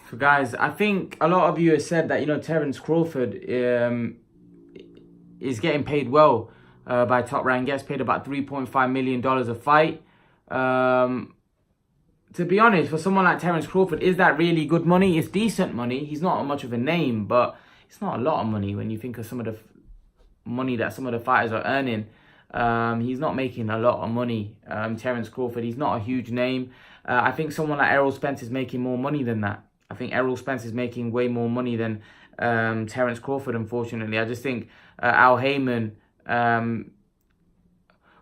So guys, I think a lot of you have said that, Terence Crawford is getting paid well by Top Rank. Gets paid about $3.5 million a fight. To be honest, for someone like Terence Crawford, is that really good money? It's decent money. He's not much of a name, but it's not a lot of money when you think of some of the money that some of the fighters are earning. He's not making a lot of money. Terence Crawford, he's not a huge name. I think someone like Errol Spence is making more money than that. I think Errol Spence is making way more money than Terence Crawford, unfortunately. I just think Al Haymon,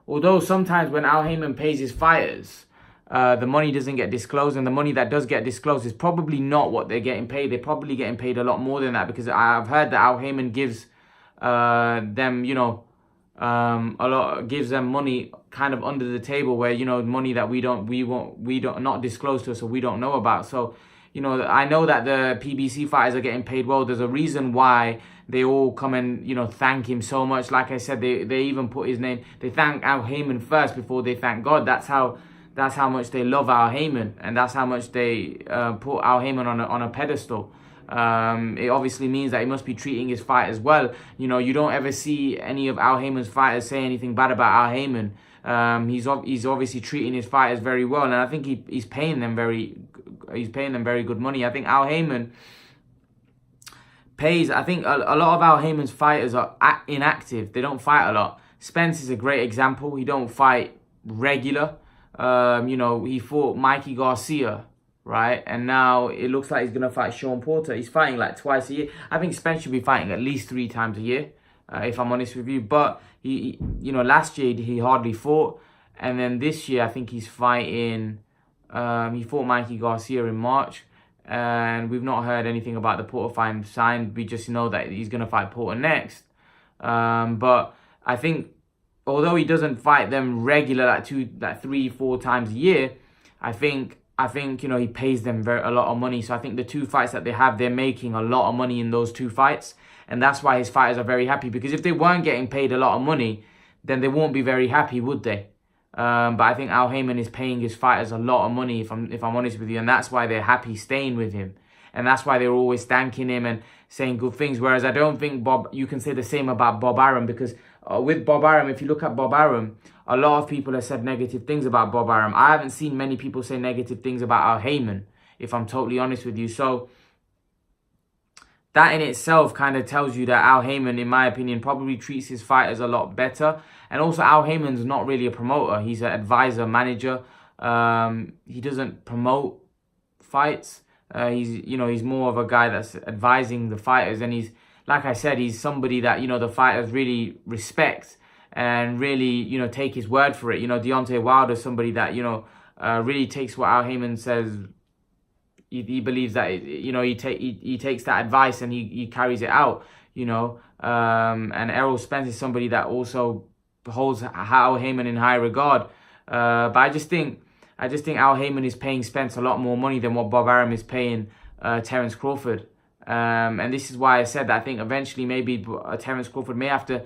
although sometimes when Al Haymon pays his fighters, the money doesn't get disclosed, and the money that does get disclosed is probably not what they're getting paid. They're probably getting paid a lot more than that, because I've heard that Al Haymon gives them, gives them money kind of under the table, where money that we don't not disclosed to us, or we don't know about. So I know that the PBC fighters are getting paid well. There's a reason why they all come and thank him so much. Like I said, they even put his name. They thank Al Haymon first before they thank God. That's how much they love Al Haymon, and that's how much they put Al Haymon on a pedestal. It obviously means that he must be treating his fighters well. You don't ever see any of Al Haymon's fighters say anything bad about Al Haymon. He's obviously treating his fighters very well, and I think he's paying them very good money. I think Al Haymon pays. I think a lot of Al Haymon's fighters are inactive. They don't fight a lot. Spence is a great example. He don't fight regular. He fought Mikey Garcia, right? And now it looks like he's going to fight Sean Porter. He's fighting like twice a year. I think Spence should be fighting at least 3 times a year, if I'm honest with you. But, last year he hardly fought. And then this year I think he's fighting, he fought Mikey Garcia in March. And we've not heard anything about the Porter fight signed. We just know that he's going to fight Porter next. But I think, although he doesn't fight them regular, like 3-4 times a year, I think he pays them a lot of money. So I think the 2 fights that they have, they're making a lot of money in those 2 fights, and that's why his fighters are very happy. Because if they weren't getting paid a lot of money, then they won't be very happy, would they? But I think Al Haymon is paying his fighters a lot of money, if I'm honest with you, and that's why they're happy staying with him, and that's why they're always thanking him and saying good things. Whereas I don't think you can say the same about Bob Arum, because with Bob Arum, if you look at Bob Arum, a lot of people have said negative things about Bob Arum. I haven't seen many people say negative things about Al Haymon, if I'm totally honest with you. So that in itself kind of tells you that Al Haymon, in my opinion, probably treats his fighters a lot better. And also, Al Haymon's not really a promoter. He's an advisor, manager. He doesn't promote fights. He's more of a guy that's advising the fighters. And he's, like I said, he's somebody that, the fighters really respect and really, take his word for it. Deontay Wilder's somebody that, really takes what Al Haymon says. He believes that, he takes that advice and he carries it out, and Errol Spence is somebody that also holds Al Haymon in high regard. But I just think Al Haymon is paying Spence a lot more money than what Bob Arum is paying Terence Crawford. And this is why I said that I think eventually maybe Terence Crawford may have to,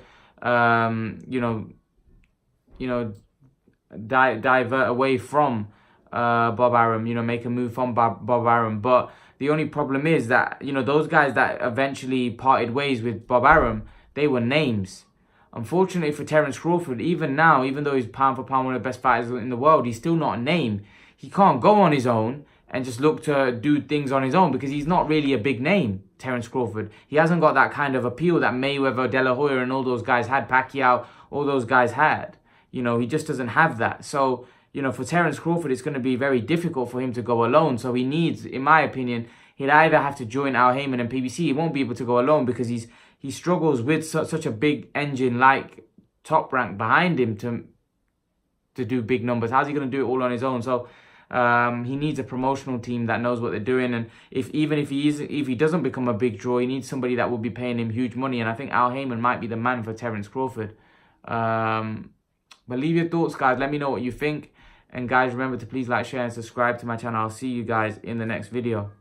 divert away from Bob Arum, make a move from Bob Arum. But the only problem is that, those guys that eventually parted ways with Bob Arum, they were names. Unfortunately for Terence Crawford, even now, even though he's pound for pound one of the best fighters in the world, he's still not a name. He can't go on his own and just look to do things on his own, because he's not really a big name, Terence Crawford. He hasn't got that kind of appeal that Mayweather, De La Hoya and all those guys had, Pacquiao, all those guys had. He just doesn't have that. So, for Terence Crawford, it's going to be very difficult for him to go alone. So he needs, in my opinion, he'd either have to join Al Haymon and PBC. He won't be able to go alone, because he struggles with such a big engine like Top Rank behind him to do big numbers. How's he going to do it all on his own? So he needs a promotional team that knows what they're doing. And if he doesn't become a big draw, he needs somebody that will be paying him huge money. And I think Al Haymon might be the man for Terence Crawford. But leave your thoughts, guys. Let me know what you think. And guys, remember to please like, share and subscribe to my channel. I'll see you guys in the next video.